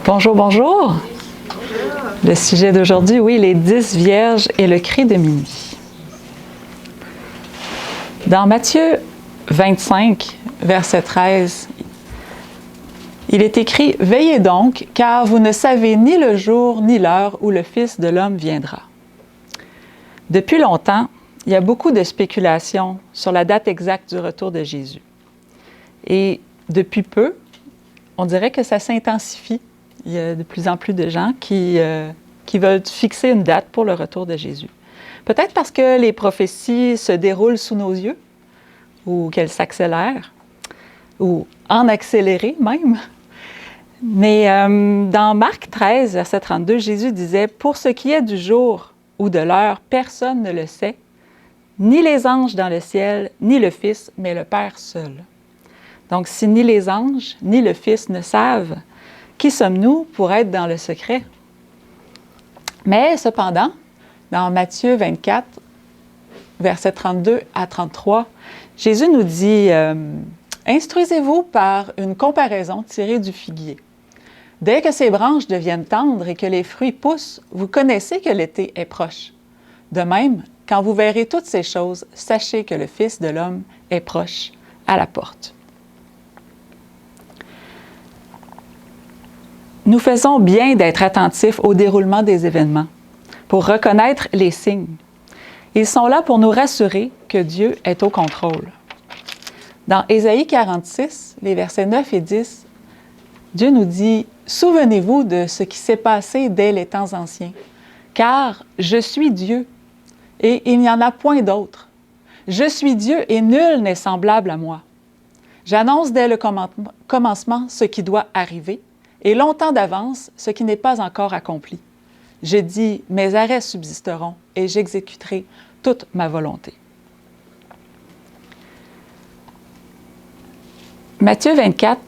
Bonjour, bonjour. Le sujet d'aujourd'hui, oui, les 10 vierges et le cri de minuit. Dans Matthieu 25, verset 13, il est écrit « Veillez donc, car vous ne savez ni le jour ni l'heure où le Fils de l'homme viendra. » Depuis longtemps, il y a beaucoup de spéculations sur la date exacte du retour de Jésus. Et depuis peu, on dirait que ça s'intensifie. Il y a de plus en plus de gens qui veulent fixer une date pour le retour de Jésus. Peut-être parce que les prophéties se déroulent sous nos yeux, ou qu'elles s'accélèrent, ou en accéléré même. Mais dans Marc 13, verset 32, Jésus disait « Pour ce qui est du jour ou de l'heure, personne ne le sait, ni les anges dans le ciel, ni le Fils, mais le Père seul. » Donc, si ni les anges, ni le Fils ne savent, qui sommes-nous pour être dans le secret? Mais cependant, dans Matthieu 24, versets 32 à 33, Jésus nous dit « Instruisez-vous par une comparaison tirée du figuier. Dès que ses branches deviennent tendres et que les fruits poussent, vous connaissez que l'été est proche. De même, quand vous verrez toutes ces choses, sachez que le Fils de l'homme est proche, à la porte. » Nous faisons bien d'être attentifs au déroulement des événements, pour reconnaître les signes. Ils sont là pour nous rassurer que Dieu est au contrôle. Dans Ésaïe 46, les versets 9 et 10, Dieu nous dit « Souvenez-vous de ce qui s'est passé dès les temps anciens, car je suis Dieu, et il n'y en a point d'autre. Je suis Dieu et nul n'est semblable à moi. J'annonce dès le commencement ce qui doit arriver, et longtemps d'avance ce qui n'est pas encore accompli. Je dis, mes arrêts subsisteront, et j'exécuterai toute ma volonté. » Matthieu 24,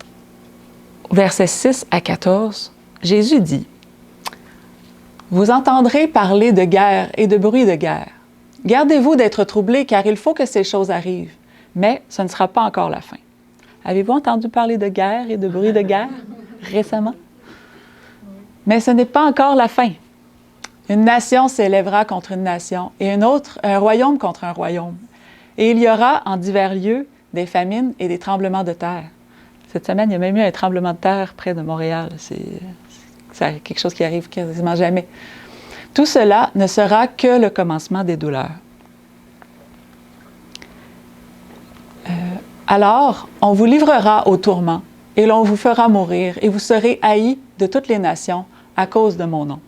versets 6 à 14, Jésus dit, « Vous entendrez parler de guerre et de bruit de guerre. Gardez-vous d'être troublés, car il faut que ces choses arrivent, mais ce ne sera pas encore la fin. » Avez-vous entendu parler de guerre et de bruit de guerre récemment? Mais ce n'est pas encore la fin. Une nation s'élèvera contre une nation, et un royaume contre un royaume. Et il y aura en divers lieux des famines et des tremblements de terre. Cette semaine, il y a même eu un tremblement de terre près de Montréal. C'est quelque chose qui arrive quasiment jamais. Tout cela ne sera que le commencement des douleurs. Alors, on vous livrera au tourment, et l'on vous fera mourir, et vous serez haïs de toutes les nations à cause de mon nom. »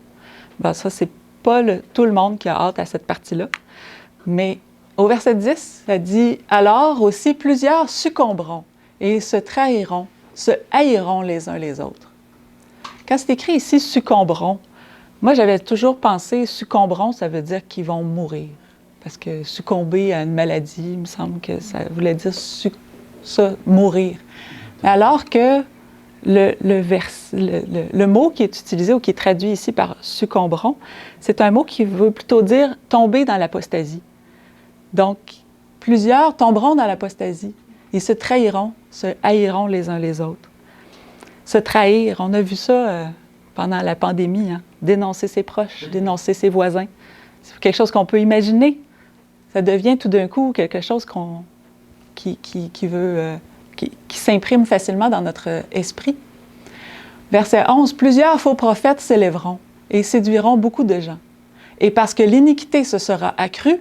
Bien, ça, c'est pas tout le monde qui a hâte à cette partie-là. Mais au verset 10, ça dit « Alors aussi plusieurs succomberont et se trahiront, se haïront les uns les autres. » Quand c'est écrit ici « succomberont », moi, j'avais toujours pensé « succomberont », ça veut dire qu'ils vont mourir. Parce que succomber à une maladie, il me semble que ça voulait dire mourir. Mais alors que le mot qui est utilisé ou qui est traduit ici par « succomberont », c'est un mot qui veut plutôt dire « tomber dans l'apostasie ». Donc, plusieurs tomberont dans l'apostasie. Ils se trahiront, se haïront les uns les autres. Se trahir, on a vu ça pendant la pandémie, hein? Dénoncer ses proches, dénoncer ses voisins. C'est quelque chose qu'on peut imaginer. Ça devient tout d'un coup quelque chose qui s'imprime facilement dans notre esprit. Verset 11, « Plusieurs faux prophètes s'élèveront et séduiront beaucoup de gens. Et parce que l'iniquité se sera accrue,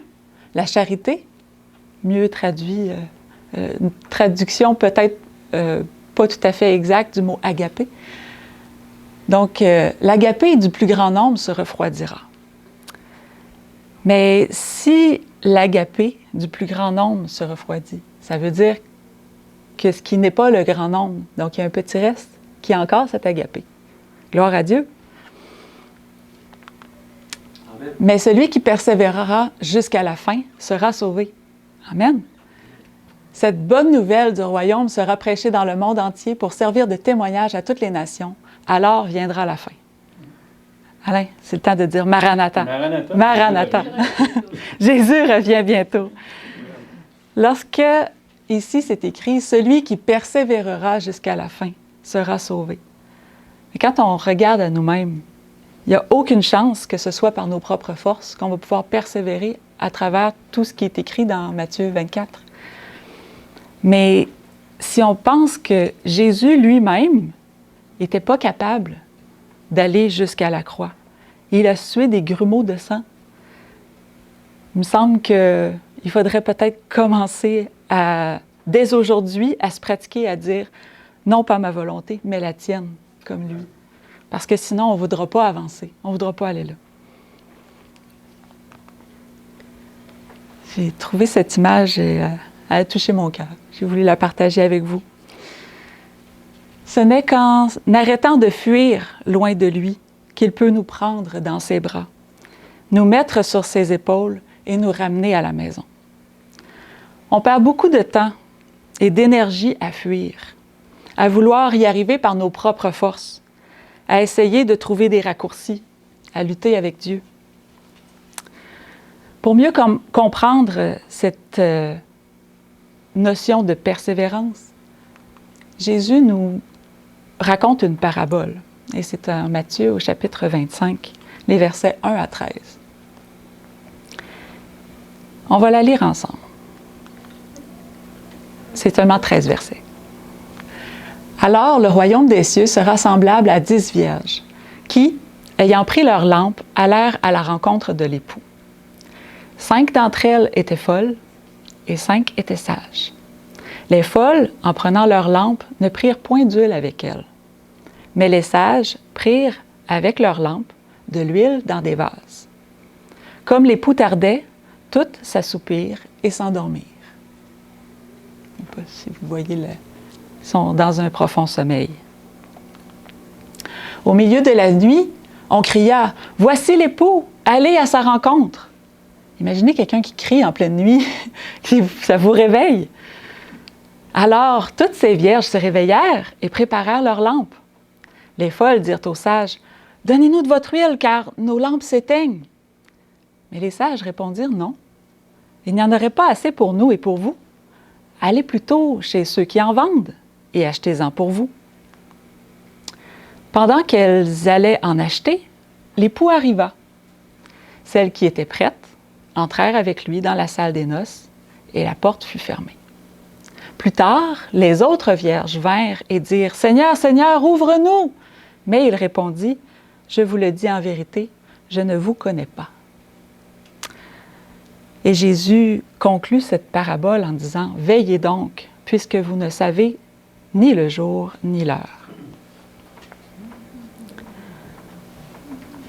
la charité, mieux traduit, une traduction peut-être pas tout à fait exacte du mot « agapé ». Donc, l'agapé du plus grand nombre se refroidira. Mais si l'agapé du plus grand nombre se refroidit, ça veut dire que ce qui n'est pas le grand nombre, donc il y a un petit reste qui a encore cet agapé. Gloire à Dieu. Amen. Mais celui qui persévérera jusqu'à la fin sera sauvé. Amen. Cette bonne nouvelle du royaume sera prêchée dans le monde entier pour servir de témoignage à toutes les nations. Alors viendra la fin. Alain, c'est le temps de dire Maranatha. Maranatha. Maranatha. Jésus revient bientôt. Lorsque, ici, c'est écrit, « Celui qui persévérera jusqu'à la fin sera sauvé. » Mais quand on regarde à nous-mêmes, il n'y a aucune chance que ce soit par nos propres forces qu'on va pouvoir persévérer à travers tout ce qui est écrit dans Matthieu 24. Mais si on pense que Jésus lui-même n'était pas capable d'aller jusqu'à la croix, il a sué des grumeaux de sang, il me semble qu'il faudrait peut-être commencer dès aujourd'hui à se pratiquer à dire « Non pas ma volonté, mais la tienne », comme lui. Parce que sinon, on ne voudra pas avancer, on ne voudra pas aller là. J'ai trouvé cette image et elle a touché mon cœur. J'ai voulu la partager avec vous. Ce n'est qu'en arrêtant de fuir loin de lui qu'il peut nous prendre dans ses bras, nous mettre sur ses épaules et nous ramener à la maison. On perd beaucoup de temps et d'énergie à fuir, à vouloir y arriver par nos propres forces, à essayer de trouver des raccourcis, à lutter avec Dieu. Pour mieux comprendre cette notion de persévérance, Jésus nous raconte une parabole, et c'est en Matthieu au chapitre 25, les versets 1 à 13. On va la lire ensemble. C'est seulement 13 versets. « Alors le royaume des cieux sera semblable à 10 vierges, qui, ayant pris leurs lampes, allèrent à la rencontre de l'époux. 5 d'entre elles étaient folles, et 5 étaient sages. Les folles, en prenant leurs lampes, ne prirent point d'huile avec elles. Mais les sages prirent, avec leurs lampes, de l'huile dans des vases. Comme l'époux tardait, toutes s'assoupirent et s'endormirent. » Je ne sais pas si vous voyez, ils sont dans un profond sommeil. Au milieu de la nuit, on cria « Voici l'époux, allez à sa rencontre !» Imaginez quelqu'un qui crie en pleine nuit, ça vous réveille. Alors, toutes ces vierges se réveillèrent et préparèrent leurs lampes. Les folles dirent aux sages « Donnez-nous de votre huile, car nos lampes s'éteignent. » Mais les sages répondirent « Non, il n'y en aurait pas assez pour nous et pour vous. Allez plutôt chez ceux qui en vendent et achetez-en pour vous. » Pendant qu'elles allaient en acheter, l'époux arriva. Celles qui étaient prêtes entrèrent avec lui dans la salle des noces et la porte fut fermée. Plus tard, les autres vierges vinrent et dirent « Seigneur, Seigneur, ouvre-nous » Mais il répondit « Je vous le dis en vérité, je ne vous connais pas. » Et Jésus conclut cette parabole en disant « Veillez donc, puisque vous ne savez ni le jour ni l'heure. »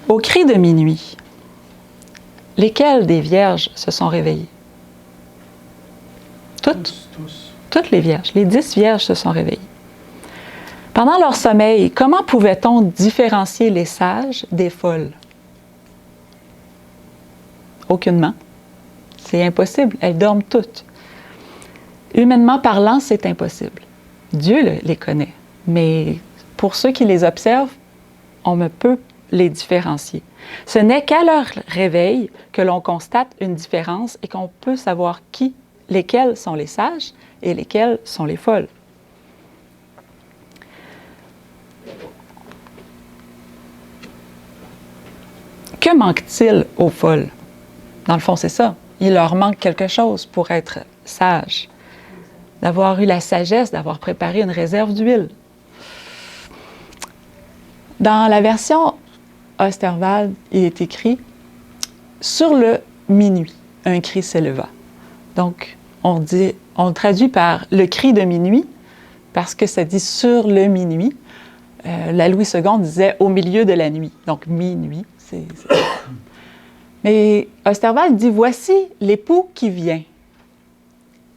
Au cri de minuit, lesquelles des vierges se sont réveillées? Toutes. Toutes les vierges. Les 10 vierges se sont réveillées. Pendant leur sommeil, comment pouvait-on différencier les sages des folles? Aucunement. C'est impossible. Elles dorment toutes. Humainement parlant, c'est impossible. Dieu les connaît. Mais pour ceux qui les observent, on ne peut les différencier. Ce n'est qu'à leur réveil que l'on constate une différence et qu'on peut savoir lesquelles sont les sages et lesquelles sont les folles. Que manque-t-il aux folles? Dans le fond, c'est ça. Il leur manque quelque chose pour être sages. D'avoir eu la sagesse, d'avoir préparé une réserve d'huile. Dans la version Osterwald, il est écrit « Sur le minuit, un cri s'éleva ». Donc, on traduit par « le cri de minuit » parce que ça dit « sur le minuit ». La Louis II disait « au milieu de la nuit ». Donc, minuit, c'est... Mais Osterwald dit « Voici l'époux qui vient.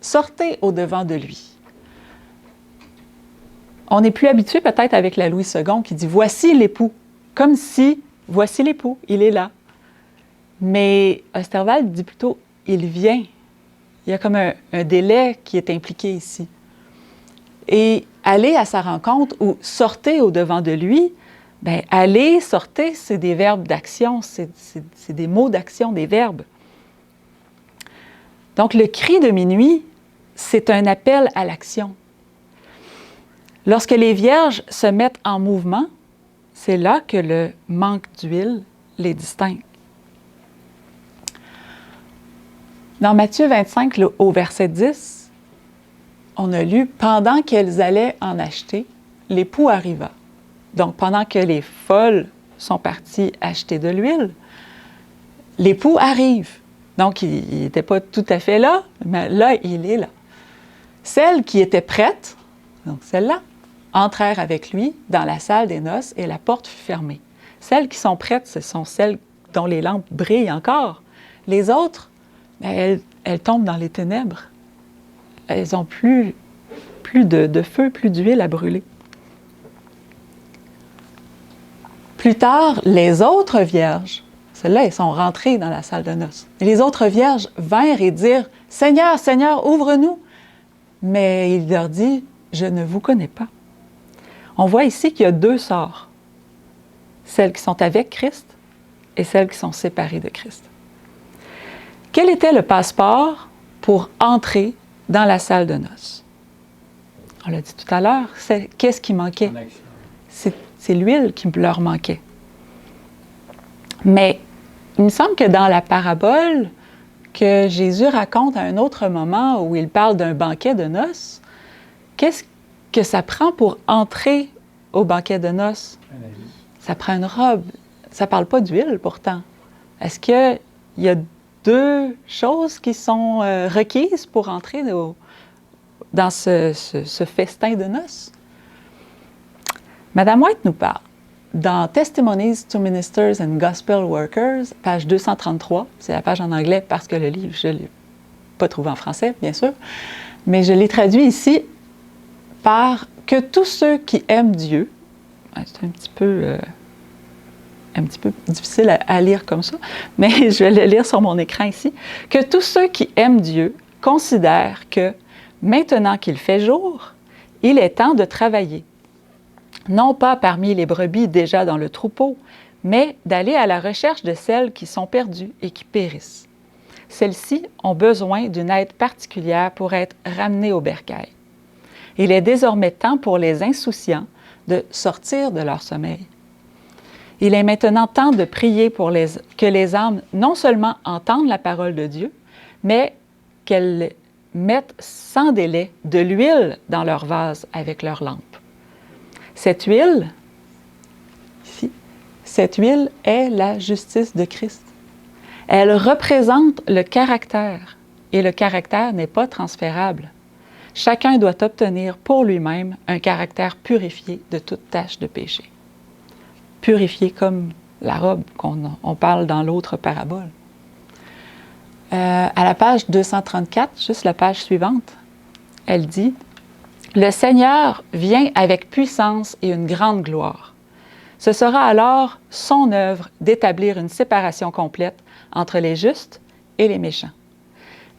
Sortez au-devant de lui. » On n'est plus habitué peut-être avec la Louis II qui dit « Voici l'époux », comme si « Voici l'époux, il est là ». Mais Osterwald dit plutôt « Il vient ». Il y a comme un délai qui est impliqué ici. Et aller à sa rencontre ou sortez au-devant de lui, bien, aller, sortez, c'est des verbes d'action, c'est des mots d'action, des verbes. Donc, le cri de minuit, c'est un appel à l'action. Lorsque les vierges se mettent en mouvement, c'est là que le manque d'huile les distingue. Dans Matthieu 25, au verset 10, on a lu « Pendant qu'elles allaient en acheter, l'époux arriva. » Donc, pendant que les folles sont parties acheter de l'huile, l'époux arrive. Donc, il n'était pas tout à fait là, mais là, il est là. Celles qui étaient prêtes, donc celles-là, entrèrent avec lui dans la salle des noces et la porte fut fermée. Celles qui sont prêtes, ce sont celles dont les lampes brillent encore. Les autres, elles tombent dans les ténèbres. Elles n'ont plus de feu, plus d'huile à brûler. Plus tard, les autres vierges, celles-là, elles sont rentrées dans la salle de noces. Et les autres vierges vinrent et dirent « Seigneur, Seigneur, ouvre-nous » Mais il leur dit « Je ne vous connais pas. » On voit ici qu'il y a deux sorts. Celles qui sont avec Christ et celles qui sont séparées de Christ. Quel était le passeport pour entrer dans la salle de noces? On l'a dit tout à l'heure, qu'est-ce qui manquait? C'est l'huile qui leur manquait. Mais il me semble que dans la parabole que Jésus raconte à un autre moment où il parle d'un banquet de noces, qu'est-ce que ça prend pour entrer au banquet de noces? Ça prend une robe. Ça ne parle pas d'huile pourtant. Est-ce qu'il y a deux choses qui sont requises pour entrer dans ce festin de noces? Madame White nous parle. Dans Testimonies to Ministers and Gospel Workers, page 233, c'est la page en anglais parce que le livre, je ne l'ai pas trouvé en français, bien sûr, mais je l'ai traduit ici par « que tous ceux qui aiment Dieu », c'est un petit peu difficile à lire comme ça, mais je vais le lire sur mon écran ici, « que tous ceux qui aiment Dieu considèrent que, maintenant qu'il fait jour, il est temps de travailler, non pas parmi les brebis déjà dans le troupeau, mais d'aller à la recherche de celles qui sont perdues et qui périssent. Celles-ci ont besoin d'une aide particulière pour être ramenées au bercail. Il est désormais temps pour les insouciants de sortir de leur sommeil. Il est maintenant temps de prier pour que les âmes non seulement entendent la parole de Dieu, mais qu'elles mettent sans délai de l'huile dans leur vase avec leur lampe. Cette huile, ici, cette huile est la justice de Christ. Elle représente le caractère, et le caractère n'est pas transférable. Chacun doit obtenir pour lui-même un caractère purifié de toute tache de péché. Purifié comme la robe qu'on parle dans l'autre parabole. À la page 234, juste la page suivante, elle dit « Le Seigneur vient avec puissance et une grande gloire. Ce sera alors son œuvre d'établir une séparation complète entre les justes et les méchants.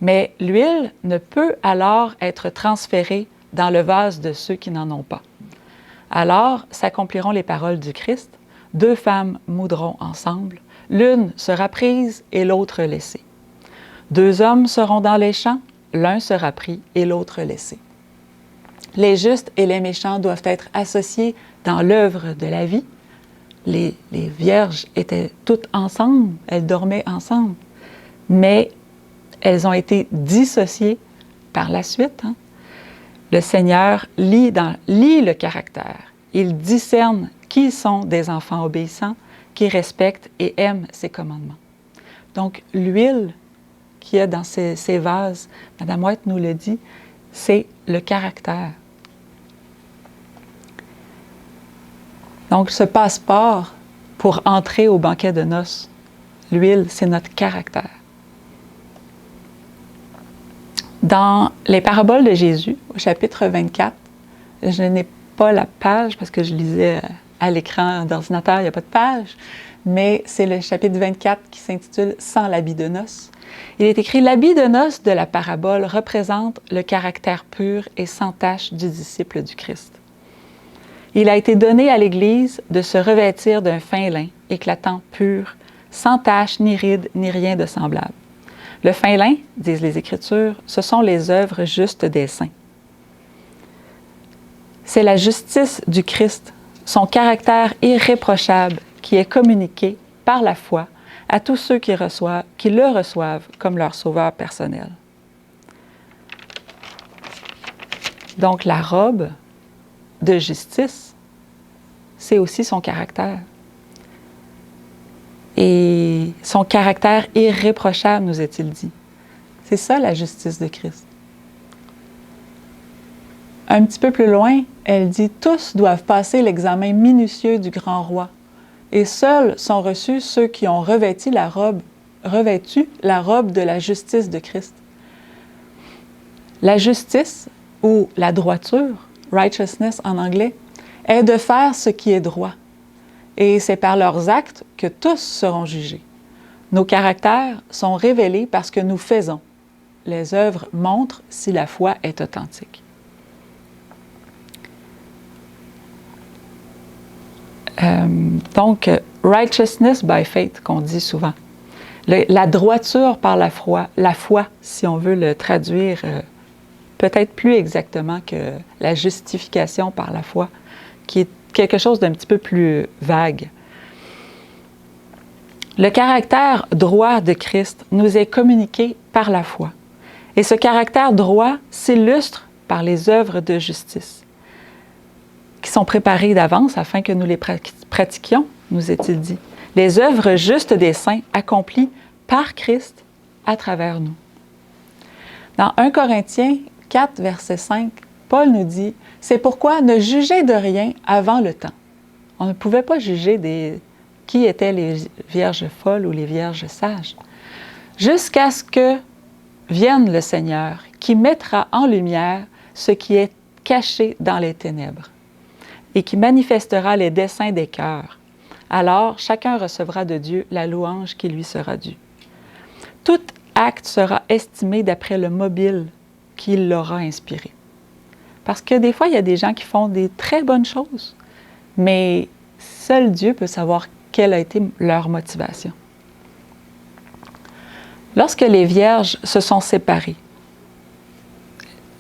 Mais l'huile ne peut alors être transférée dans le vase de ceux qui n'en ont pas. Alors s'accompliront les paroles du Christ, deux femmes moudront ensemble, l'une sera prise et l'autre laissée. Deux hommes seront dans les champs, l'un sera pris et l'autre laissé. Les justes et les méchants doivent être associés dans l'œuvre de la vie. Les vierges étaient toutes ensemble, elles dormaient ensemble, mais elles ont été dissociées par la suite. Le Seigneur lit le caractère. Il discerne qui sont des enfants obéissants, qui respectent et aiment ses commandements. Donc, l'huile qu'il y a dans ces vases, Mme White nous le dit, c'est le caractère. Donc, ce passeport pour entrer au banquet de noces, l'huile, c'est notre caractère. Dans les paraboles de Jésus, au chapitre 24, je n'ai pas la page parce que je lisais à l'écran d'ordinateur, il n'y a pas de page, mais c'est le chapitre 24 qui s'intitule « Sans l'habit de noces ». Il est écrit « L'habit de noces de la parabole représente le caractère pur et sans tache du disciple du Christ. Il a été donné à l'Église de se revêtir d'un fin lin, éclatant, pur, sans tache, ni ride, ni rien de semblable. Le fin lin, disent les Écritures, ce sont les œuvres justes des saints. C'est la justice du Christ, son caractère irréprochable qui est communiqué par la foi à tous ceux qui le reçoivent comme leur sauveur personnel. Donc la robe de justice, c'est aussi son caractère. Et son caractère irréprochable, nous est-il dit. C'est ça la justice de Christ. Un petit peu plus loin, elle dit « Tous doivent passer l'examen minutieux du grand roi, et seuls sont reçus ceux qui ont revêtu la robe de la justice de Christ. » La justice, ou la droiture, righteousness en anglais, est de faire ce qui est droit. Et c'est par leurs actes que tous seront jugés. Nos caractères sont révélés parce que nous faisons. Les œuvres montrent si la foi est authentique. Donc, righteousness by faith, qu'on dit souvent. La droiture par la foi, si on veut le traduire peut-être plus exactement que la justification par la foi, qui est quelque chose d'un petit peu plus vague. Le caractère droit de Christ nous est communiqué par la foi. Et ce caractère droit s'illustre par les œuvres de justice, qui sont préparées d'avance afin que nous les pratiquions, nous est-il dit. Les œuvres justes des saints accomplies par Christ à travers nous. Dans 1 Corinthiens 4, verset 5, Paul nous dit « C'est pourquoi ne jugez de rien avant le temps. » On ne pouvait pas juger qui étaient les vierges folles ou les vierges sages, jusqu'à ce que vienne le Seigneur, qui mettra en lumière ce qui est caché dans les ténèbres et qui manifestera les desseins des cœurs. Alors, chacun recevra de Dieu la louange qui lui sera due. Tout acte sera estimé d'après le mobile qu'il l'aura inspiré. Parce que des fois, il y a des gens qui font des très bonnes choses, mais seul Dieu peut savoir quelle a été leur motivation. Lorsque les vierges se sont séparées,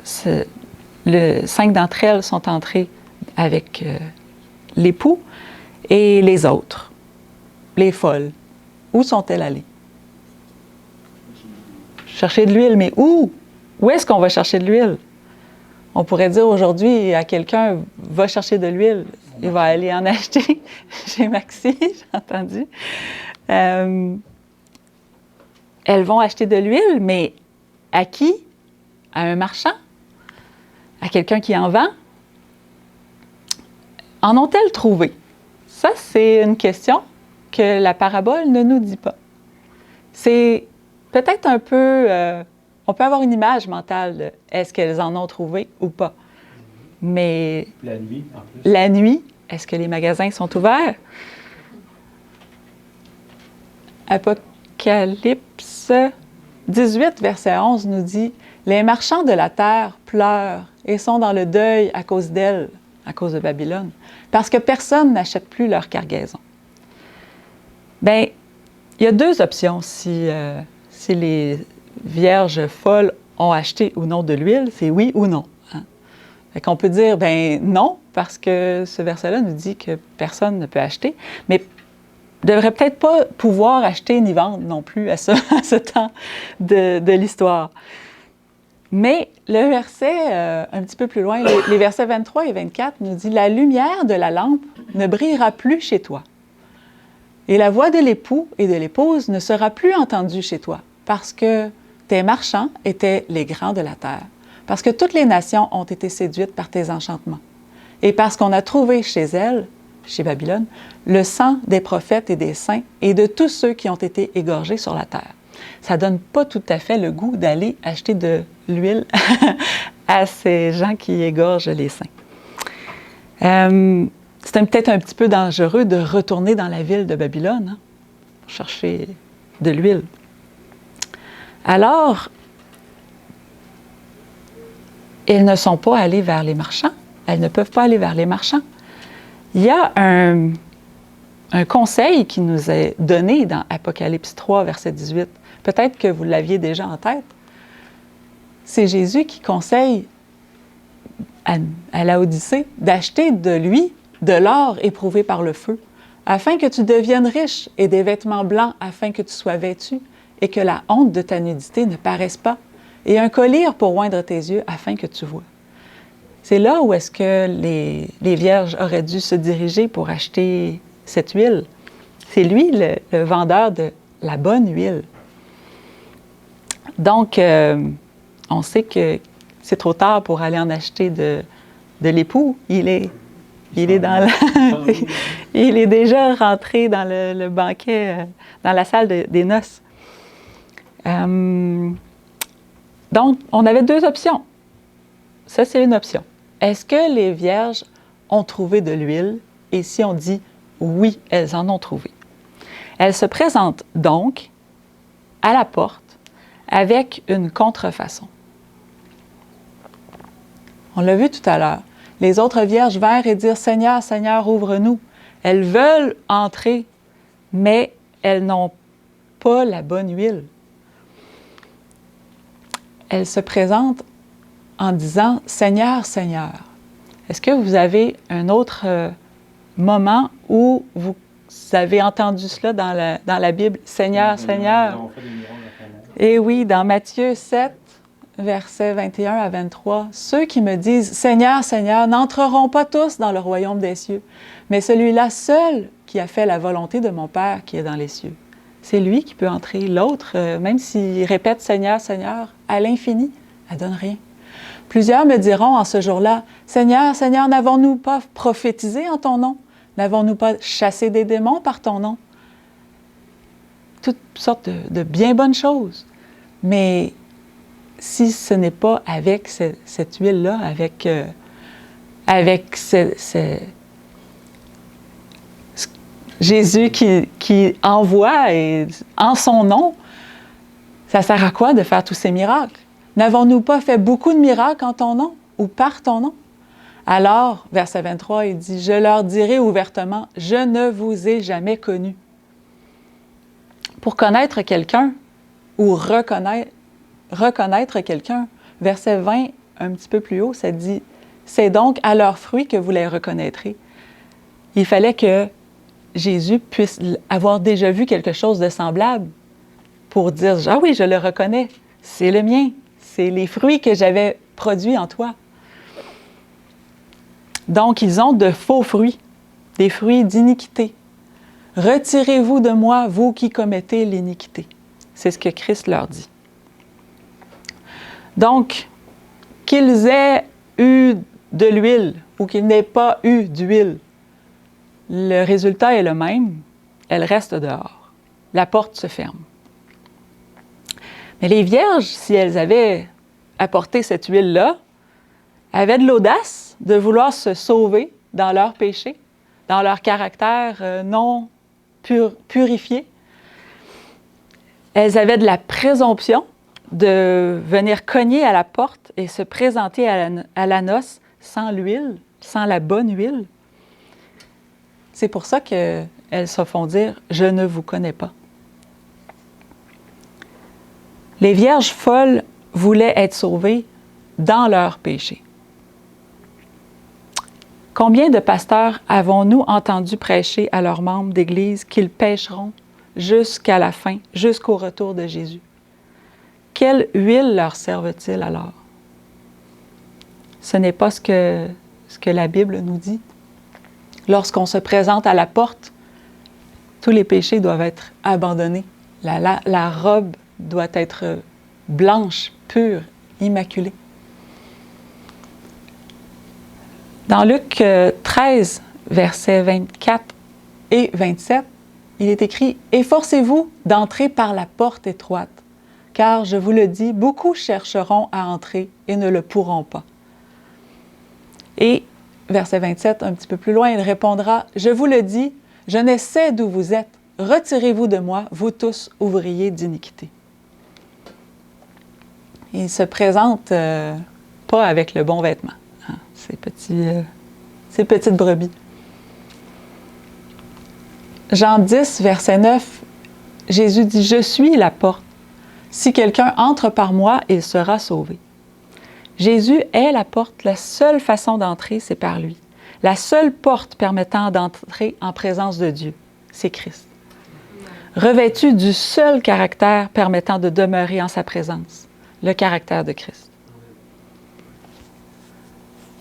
5 d'entre elles sont entrées avec l'époux et les autres, les folles. Où sont-elles allées? Chercher de l'huile, mais où? Où est-ce qu'on va chercher de l'huile? On pourrait dire aujourd'hui à quelqu'un, va chercher de l'huile, il va aller en acheter chez Maxi, j'ai entendu. Elles vont acheter de l'huile, mais à qui? À un marchand? À quelqu'un qui en vend? En ont-elles trouvé? Ça, c'est une question que la parabole ne nous dit pas. C'est peut-être un peu... on peut avoir une image mentale de est-ce qu'elles en ont trouvé ou pas. Mais la nuit, en plus. La nuit, est-ce que les magasins sont ouverts? Apocalypse 18, verset 11 nous dit « Les marchands de la terre pleurent et sont dans le deuil à cause d'elle, à cause de Babylone, parce que personne n'achète plus leur cargaison. » Bien, il y a deux options si les vierges folles ont acheté ou non de l'huile, c'est oui ou non. Hein? Fait qu'on peut dire, ben non, parce que ce verset-là nous dit que personne ne peut acheter, mais ne devrait peut-être pas pouvoir acheter ni vendre non plus à ce temps de l'histoire. Mais le verset, un petit peu plus loin, les versets 23 et 24 nous dit « La lumière de la lampe ne brillera plus chez toi, et la voix de l'époux et de l'épouse ne sera plus entendue chez toi, parce que tes marchands étaient les grands de la terre, parce que toutes les nations ont été séduites par tes enchantements, et parce qu'on a trouvé chez elles, chez Babylone, le sang des prophètes et des saints et de tous ceux qui ont été égorgés sur la terre. » Ça ne donne pas tout à fait le goût d'aller acheter de l'huile à ces gens qui égorgent les saints. C'est peut-être un petit peu dangereux de retourner dans la ville de Babylone hein, pour chercher de l'huile. Alors, elles ne sont pas allées vers les marchands. Elles ne peuvent pas aller vers les marchands. Il y a un conseil qui nous est donné dans Apocalypse 3, verset 18. Peut-être que vous l'aviez déjà en tête. C'est Jésus qui conseille à Laodicée d'acheter de lui de l'or éprouvé par le feu, afin que tu deviennes riche, et des vêtements blancs afin que tu sois vêtu, et que la honte de ta nudité ne paraisse pas, et un collier pour oindre tes yeux afin que tu vois. C'est là où est-ce que les vierges auraient dû se diriger pour acheter cette huile. C'est lui le vendeur de la bonne huile. Donc, on sait que c'est trop tard pour aller en acheter de l'époux. Il est dans il est déjà rentré dans le banquet, dans la salle des noces. Donc, on avait deux options. Ça, c'est une option. Est-ce que les vierges ont trouvé de l'huile? Et si on dit oui, elles en ont trouvé. Elles se présentent donc à la porte avec une contrefaçon. On l'a vu tout à l'heure. Les autres vierges vinrent et dirent « Seigneur, Seigneur, ouvre-nous ». Elles veulent entrer, mais elles n'ont pas la bonne huile. Elles se présentent en disant « Seigneur, Seigneur ». Est-ce que vous avez un autre moment où vous avez entendu cela dans la Bible? « Seigneur, Seigneur ». Et oui, dans Matthieu 7, versets 21 à 23, « Ceux qui me disent « Seigneur, Seigneur » n'entreront pas tous dans le royaume des cieux, mais celui-là seul qui a fait la volonté de mon Père qui est dans les cieux. » C'est lui qui peut entrer. L'autre, même s'il répète « Seigneur, Seigneur » à l'infini, elle ne donne rien. Plusieurs me diront en ce jour-là, « Seigneur, Seigneur, n'avons-nous pas prophétisé en ton nom? N'avons-nous pas chassé des démons par ton nom? » Toutes sortes de bien bonnes choses. Mais si ce n'est pas avec cette huile-là, avec Jésus qui envoie et, en son nom, ça sert à quoi de faire tous ces miracles? N'avons-nous pas fait beaucoup de miracles en ton nom ou par ton nom? Alors, verset 23, il dit, « Je leur dirai ouvertement, je ne vous ai jamais connus. » Pour connaître quelqu'un ou reconnaître quelqu'un, verset 20, un petit peu plus haut, ça dit, « C'est donc à leurs fruits que vous les reconnaîtrez. » Il fallait que Jésus puisse avoir déjà vu quelque chose de semblable pour dire, « Ah oui, je le reconnais, c'est le mien, c'est les fruits que j'avais produits en toi. » Donc, ils ont de faux fruits, des fruits d'iniquité. « Retirez-vous de moi, vous qui commettez l'iniquité. » C'est ce que Christ leur dit. Donc, qu'ils aient eu de l'huile ou qu'ils n'aient pas eu d'huile, le résultat est le même, elles restent dehors. La porte se ferme. Mais les vierges, si elles avaient apporté cette huile-là, avaient de l'audace de vouloir se sauver dans leur péché, dans leur caractère non purifié. Elles avaient de la présomption de venir cogner à la porte et se présenter à la noce sans l'huile, sans la bonne huile. C'est pour ça qu'elles se font dire « Je ne vous connais pas ». Les vierges folles voulaient être sauvées dans leur péché. Combien de pasteurs avons-nous entendu prêcher à leurs membres d'Église qu'ils pécheront jusqu'à la fin, jusqu'au retour de Jésus? Quelle huile leur servent-ils alors? Ce n'est pas ce que la Bible nous dit. Lorsqu'on se présente à la porte, tous les péchés doivent être abandonnés. La robe doit être blanche, pure, immaculée. Dans Luc 13, versets 24 et 27, il est écrit « Efforcez-vous d'entrer par la porte étroite, car je vous le dis, beaucoup chercheront à entrer et ne le pourront pas. » Et verset 27, un petit peu plus loin, il répondra « Je vous le dis, je ne sais d'où vous êtes. Retirez-vous de moi, vous tous ouvriers d'iniquité. » Il ne se présente pas avec le bon vêtement, hein, ces petites brebis. Jean 10, verset 9, Jésus dit « Je suis la porte. Si quelqu'un entre par moi, il sera sauvé. » Jésus est la porte. La seule façon d'entrer, c'est par lui. La seule porte permettant d'entrer en présence de Dieu, c'est Christ. Revêtu du seul caractère permettant de demeurer en sa présence, le caractère de Christ.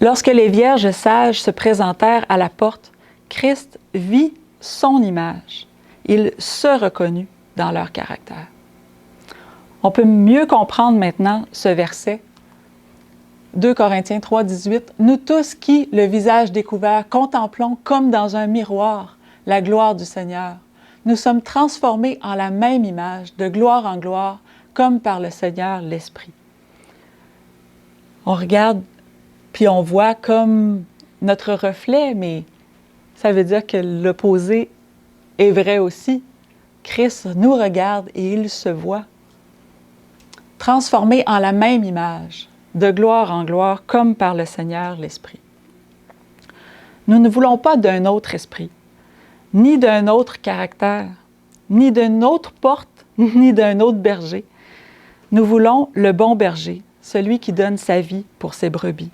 Lorsque les vierges sages se présentèrent à la porte, Christ vit son image. Il se reconnut dans leur caractère. On peut mieux comprendre maintenant ce verset. 2 Corinthiens 3, 18. « Nous tous qui, le visage découvert, contemplons comme dans un miroir la gloire du Seigneur, nous sommes transformés en la même image, de gloire en gloire, comme par le Seigneur l'Esprit. » On regarde, puis on voit comme notre reflet, mais ça veut dire que l'opposé est vrai aussi. Christ nous regarde et il se voit. Transformés en la même image, de gloire en gloire, comme par le Seigneur l'Esprit. Nous ne voulons pas d'un autre esprit, ni d'un autre caractère, ni d'une autre porte, ni d'un autre berger. Nous voulons le bon berger, celui qui donne sa vie pour ses brebis.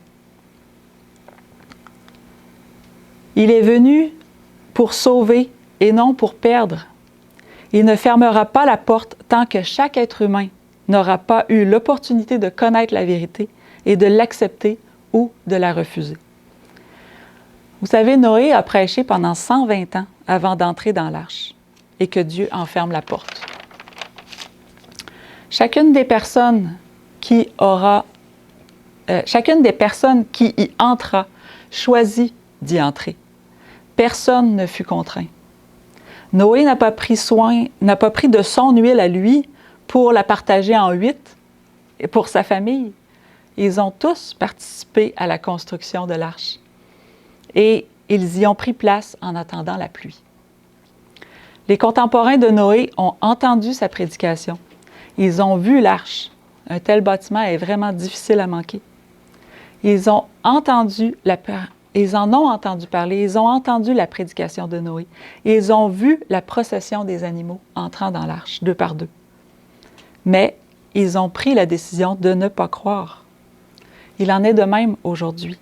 Il est venu pour sauver et non pour perdre. Il ne fermera pas la porte tant que chaque être humain n'aura pas eu l'opportunité de connaître la vérité et de l'accepter ou de la refuser. Vous savez, Noé a prêché pendant 120 ans avant d'entrer dans l'arche et que Dieu en ferme la porte. Chacune des personnes qui y entra choisit d'y entrer. Personne ne fut contraint. Noé n'a pas pris de son huile à lui pour la partager en 8 et pour sa famille. Ils ont tous participé à la construction de l'arche. Et ils y ont pris place en attendant la pluie. Les contemporains de Noé ont entendu sa prédication. Ils ont vu l'arche. Un tel bâtiment est vraiment difficile à manquer. Ils en ont entendu parler, ils ont entendu la prédication de Noé. Et ils ont vu la procession des animaux entrant dans l'arche, 2 par 2. Mais ils ont pris la décision de ne pas croire. Il en est de même aujourd'hui.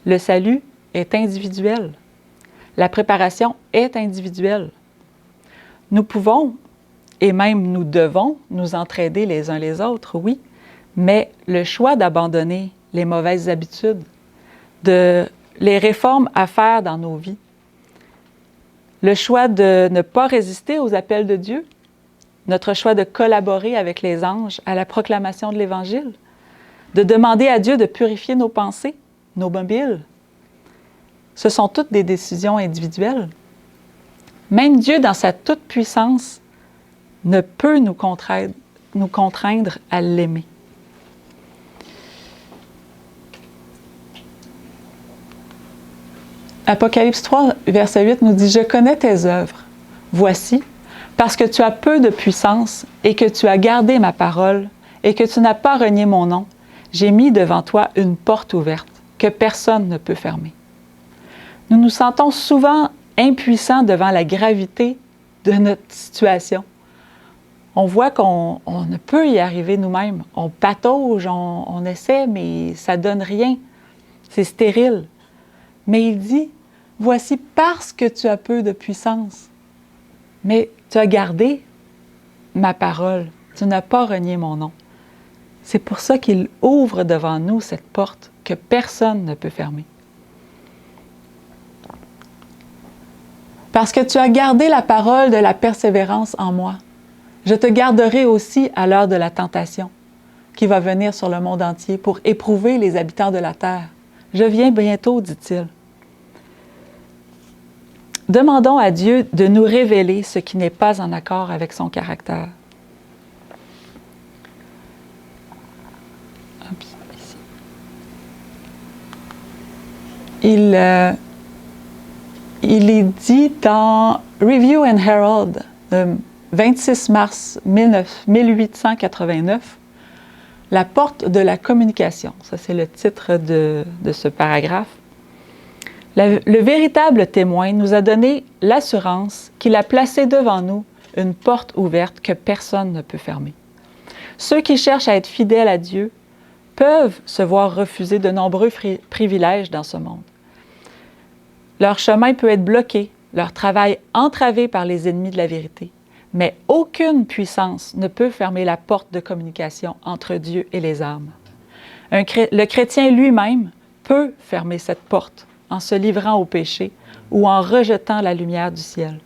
Le salut est individuel. La préparation est individuelle. Nous pouvons, et même nous devons, nous entraider les uns les autres, oui, mais le choix d'abandonner les mauvaises habitudes, les réformes à faire dans nos vies, le choix de ne pas résister aux appels de Dieu, notre choix de collaborer avec les anges à la proclamation de l'Évangile, de demander à Dieu de purifier nos pensées, nos mobiles. Ce sont toutes des décisions individuelles. Même Dieu, dans sa toute-puissance, ne peut nous contraindre à l'aimer. Apocalypse 3, verset 8 nous dit « Je connais tes œuvres. Voici, parce que tu as peu de puissance et que tu as gardé ma parole et que tu n'as pas renié mon nom, j'ai mis devant toi une porte ouverte que personne ne peut fermer. » Nous nous sentons souvent impuissants devant la gravité de notre situation. On voit qu'on ne peut y arriver nous-mêmes. On patauge, on essaie, mais ça ne donne rien. C'est stérile. Mais il dit, voici parce que tu as peu de puissance, mais tu as gardé ma parole, tu n'as pas renié mon nom. C'est pour ça qu'il ouvre devant nous cette porte que personne ne peut fermer. Parce que tu as gardé la parole de la persévérance en moi, je te garderai aussi à l'heure de la tentation qui va venir sur le monde entier pour éprouver les habitants de la terre. Je viens bientôt, dit-il. Demandons à Dieu de nous révéler ce qui n'est pas en accord avec son caractère. Il est dit dans Review and Herald, le 26 mars 1889, « La porte de la communication ». Ça, c'est le titre de ce paragraphe. Le véritable témoin nous a donné l'assurance qu'il a placé devant nous une porte ouverte que personne ne peut fermer. Ceux qui cherchent à être fidèles à Dieu peuvent se voir refuser de nombreux privilèges dans ce monde. Leur chemin peut être bloqué, leur travail entravé par les ennemis de la vérité. Mais aucune puissance ne peut fermer la porte de communication entre Dieu et les âmes. Le chrétien lui-même peut fermer cette porte en se livrant au péché ou en rejetant la lumière du ciel.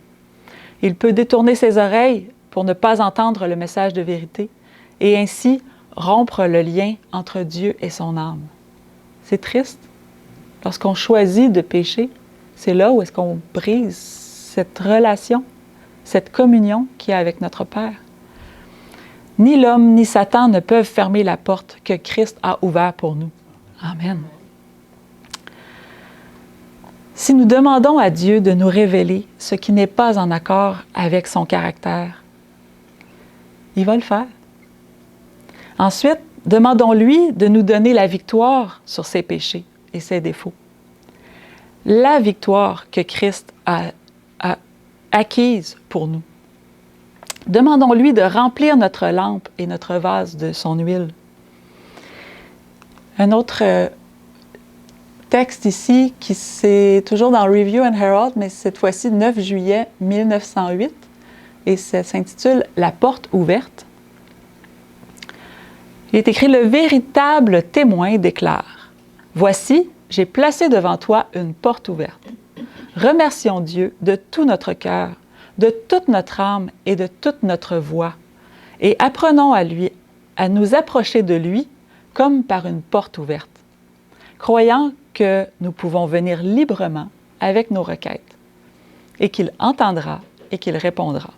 Il peut détourner ses oreilles pour ne pas entendre le message de vérité et ainsi rompre le lien entre Dieu et son âme. C'est triste. Lorsqu'on choisit de pécher, c'est là où est-ce qu'on brise cette relation, cette communion qu'il y a avec notre Père. Ni l'homme ni Satan ne peuvent fermer la porte que Christ a ouverte pour nous. Amen. Si nous demandons à Dieu de nous révéler ce qui n'est pas en accord avec son caractère, il va le faire. Ensuite, demandons-lui de nous donner la victoire sur ses péchés et ses défauts. La victoire que Christ a acquise pour nous. Demandons-lui de remplir notre lampe et notre vase de son huile. Un autre texte ici, qui c'est toujours dans Review and Herald, mais cette fois-ci 9 juillet 1908, et ça s'intitule « La porte ouverte ». Il est écrit « Le véritable témoin déclare : Voici, j'ai placé devant toi une porte ouverte. Remercions Dieu de tout notre cœur, de toute notre âme et de toute notre voix, et apprenons à nous approcher de lui comme par une porte ouverte, croyant que nous pouvons venir librement avec nos requêtes, et qu'il entendra et qu'il répondra.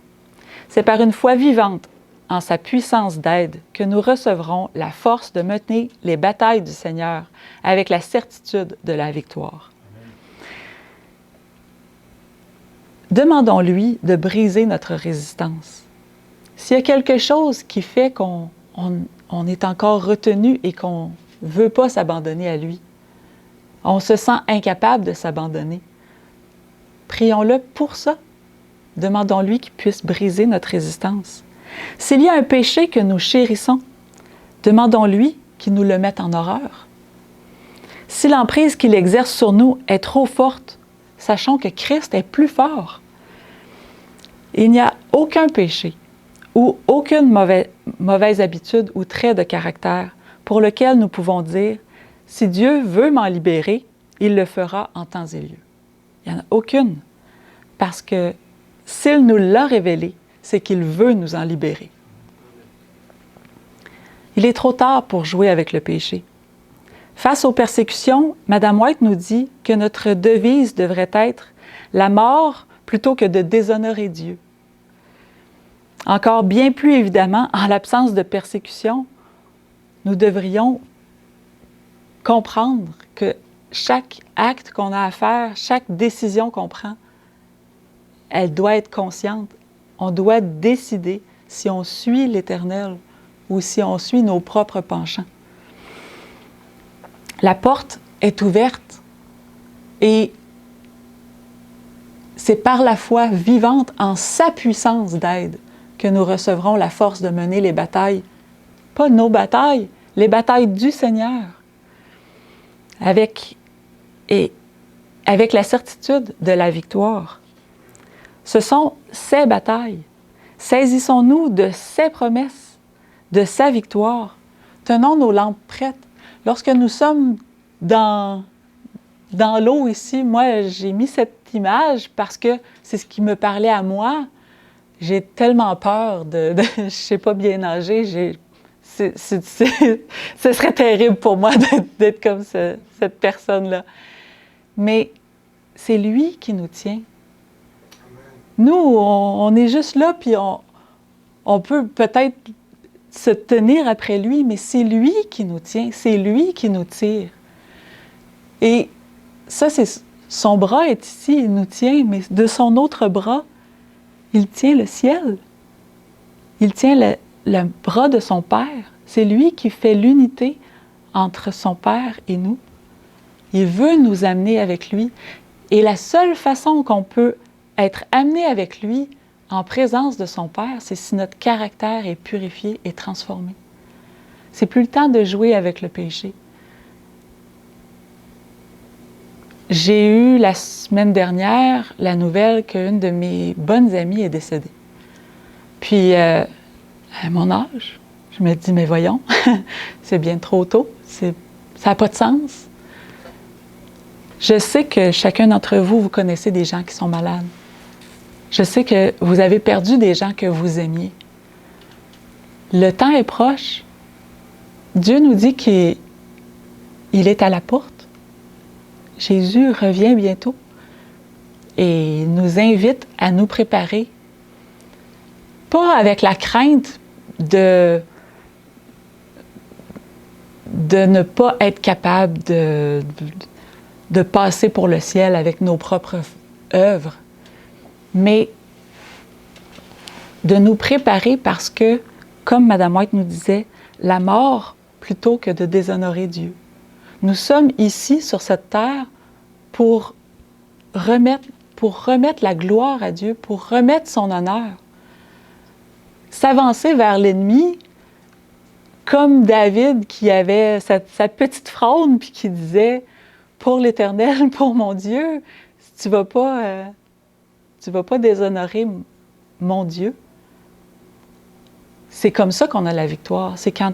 C'est par une foi vivante en sa puissance d'aide que nous recevrons la force de mener les batailles du Seigneur avec la certitude de la victoire. Demandons-lui de briser notre résistance. S'il y a quelque chose qui fait qu'on est encore retenu et qu'on ne veut pas s'abandonner à lui, on se sent incapable de s'abandonner, prions-le pour ça. Demandons-lui qu'il puisse briser notre résistance. S'il y a un péché que nous chérissons, demandons-lui qu'il nous le mette en horreur. Si l'emprise qu'il exerce sur nous est trop forte, sachons que Christ est plus fort. Il n'y a aucun péché ou aucune mauvaise habitude ou trait de caractère pour lequel nous pouvons dire « Si Dieu veut m'en libérer, il le fera en temps et lieu. » Il n'y en a aucune, parce que s'il nous l'a révélé, c'est qu'il veut nous en libérer. Il est trop tard pour jouer avec le péché. Face aux persécutions, Mme White nous dit que notre devise devrait être la mort plutôt que de déshonorer Dieu. Encore bien plus évidemment, en l'absence de persécution, nous devrions comprendre que chaque acte qu'on a à faire, chaque décision qu'on prend, elle doit être consciente. On doit décider si on suit l'Éternel ou si on suit nos propres penchants. La porte est ouverte et c'est par la foi vivante en sa puissance d'aide que nous recevrons la force de mener les batailles, pas nos batailles, les batailles du Seigneur, avec la certitude de la victoire. Ce sont ses batailles. Saisissons-nous de ses promesses, de sa victoire. Tenons nos lampes prêtes. Lorsque nous sommes dans l'eau ici, moi, j'ai mis cette image parce que c'est ce qui me parlait à moi. J'ai tellement peur je ne sais pas bien nager. Ce serait terrible pour moi d'être comme cette personne-là. Mais c'est lui qui nous tient. Nous, on est juste là, puis on peut peut-être se tenir après lui, mais c'est lui qui nous tient, c'est lui qui nous tire. Et ça, son bras est ici, il nous tient, mais de son autre bras, il tient le ciel. Il tient le bras de son Père. C'est lui qui fait l'unité entre son Père et nous. Il veut nous amener avec lui. Et la seule façon qu'on peut être amené avec lui en présence de son Père, c'est si notre caractère est purifié et transformé. C'est plus le temps de jouer avec le péché. j'ai eu la semaine dernière la nouvelle qu'une de mes bonnes amies est décédée. Puis, à mon âge, je me dis, mais voyons, c'est bien trop tôt, ça n'a pas de sens. Je sais que chacun d'entre vous, vous connaissez des gens qui sont malades. Je sais que vous avez perdu des gens que vous aimiez. Le temps est proche. Dieu nous dit qu'il est à la porte. Jésus revient bientôt et nous invite à nous préparer. Pas avec la crainte de ne pas être capable de passer pour le ciel avec nos propres œuvres, mais de nous préparer parce que, comme Mme White nous disait, la mort plutôt que de déshonorer Dieu. Nous sommes ici sur cette terre pour remettre la gloire à Dieu, pour remettre son honneur. S'avancer vers l'ennemi, comme David qui avait sa petite fraude puis qui disait « Pour l'Éternel, pour mon Dieu, tu vas pas déshonorer mon Dieu. » C'est comme ça qu'on a la victoire. C'est quand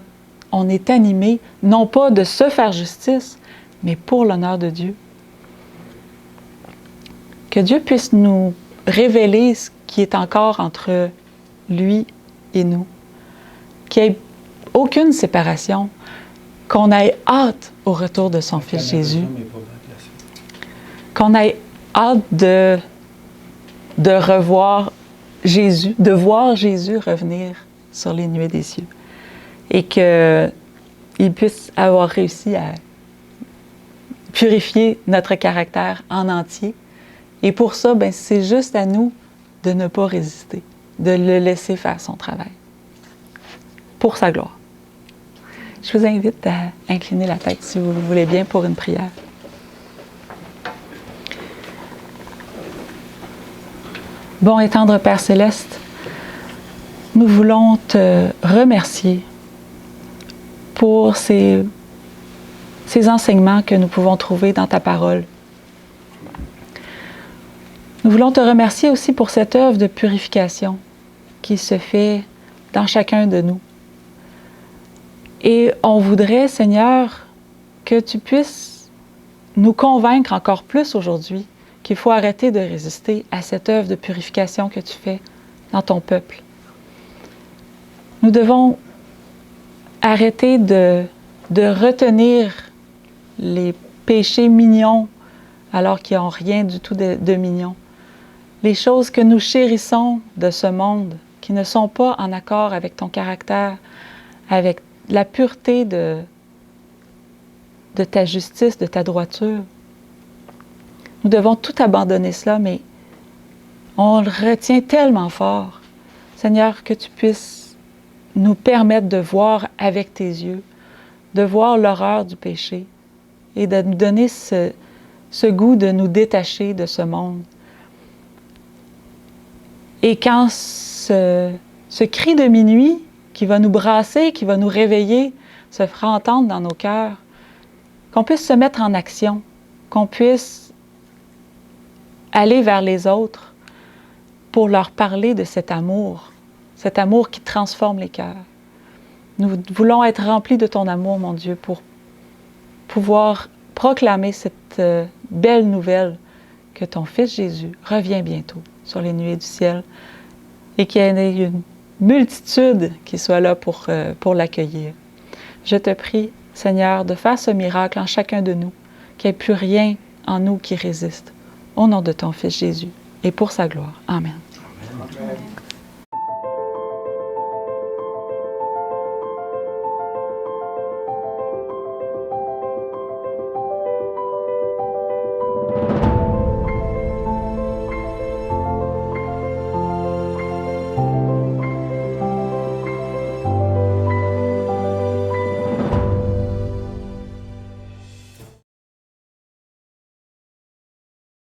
on est animé, non pas de se faire justice, mais pour l'honneur de Dieu. Que Dieu puisse nous révéler ce qui est encore entre lui et nous. Qu'il n'y ait aucune séparation. Qu'on ait hâte au retour de son Fils Jésus. Qu'on ait hâte de revoir Jésus, de voir Jésus revenir sur les nuées des cieux. Et qu'il puisse avoir réussi à purifier notre caractère en entier. Et pour ça, c'est juste à nous de ne pas résister, de le laisser faire son travail. Pour sa gloire. Je vous invite à incliner la tête, si vous le voulez bien, pour une prière. Bon et tendre Père Céleste, nous voulons te remercier pour ces enseignements que nous pouvons trouver dans ta parole. Nous voulons te remercier aussi pour cette œuvre de purification qui se fait dans chacun de nous. Et on voudrait, Seigneur, que tu puisses nous convaincre encore plus aujourd'hui qu'il faut arrêter de résister à cette œuvre de purification que tu fais dans ton peuple. Nous devons arrêter de retenir les péchés mignons alors qu'ils n'ont rien du tout de mignon. Les choses que nous chérissons de ce monde, qui ne sont pas en accord avec ton caractère, avec la pureté de ta justice, de ta droiture. Nous devons tout abandonner cela, mais on le retient tellement fort. Seigneur, que tu puisses nous permettre de voir avec tes yeux, de voir l'horreur du péché et de nous donner ce goût de nous détacher de ce monde. Et quand ce cri de minuit qui va nous brasser, qui va nous réveiller, se fera entendre dans nos cœurs, qu'on puisse se mettre en action, qu'on puisse aller vers les autres pour leur parler de cet amour qui transforme les cœurs. Nous voulons être remplis de ton amour, mon Dieu, pour pouvoir proclamer cette belle nouvelle que ton Fils Jésus revient bientôt sur les nuées du ciel et qu'il y ait une multitude qui soit là pour l'accueillir. Je te prie, Seigneur, de faire ce miracle en chacun de nous, qu'il n'y ait plus rien en nous qui résiste. Au nom de ton Fils Jésus et pour sa gloire. Amen. Amen.